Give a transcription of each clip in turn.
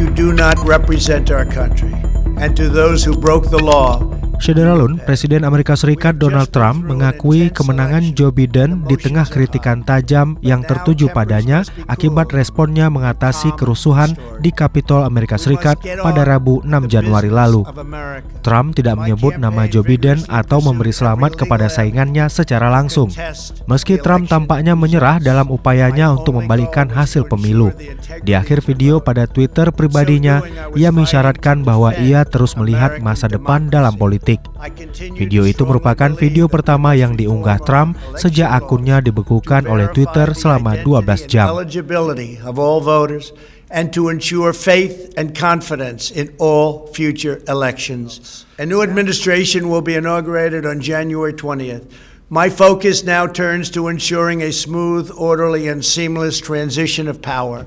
you do not represent our country. And to those who broke the law, Sederalun, Presiden Amerika Serikat Donald Trump mengakui kemenangan Joe Biden di tengah kritikan tajam yang tertuju padanya akibat responnya mengatasi kerusuhan di Kapitol Amerika Serikat pada Rabu 6 Januari lalu. Trump tidak menyebut nama Joe Biden atau memberi selamat kepada saingannya secara langsung. Meski Trump tampaknya menyerah dalam upayanya untuk membalikkan hasil pemilu. Di akhir video pada Twitter pribadinya, ia mengisyaratkan bahwa ia terus melihat masa depan dalam politik. Video itu merupakan video pertama yang diunggah Trump sejak akunnya dibekukan oleh Twitter selama 12 jam. And to ensure faith and confidence in all future elections. A new administration will be inaugurated on January 20th. My focus now turns to ensuring a smooth, orderly, and seamless transition of power.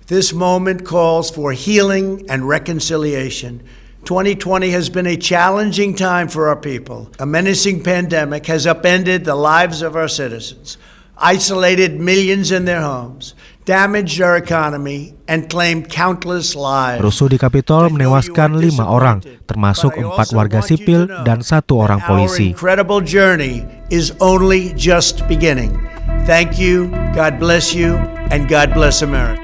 This moment calls for healing and reconciliation. 2020 has been a challenging time for our people. A menacing pandemic has upended the lives of our citizens, isolated millions in their homes, damaged our economy, and claimed countless lives. Rusuh di Kapitol menewaskan 5 orang, termasuk 4 warga sipil dan 1 orang polisi. Our incredible journey is only just beginning. Thank you, God bless you, and God bless America.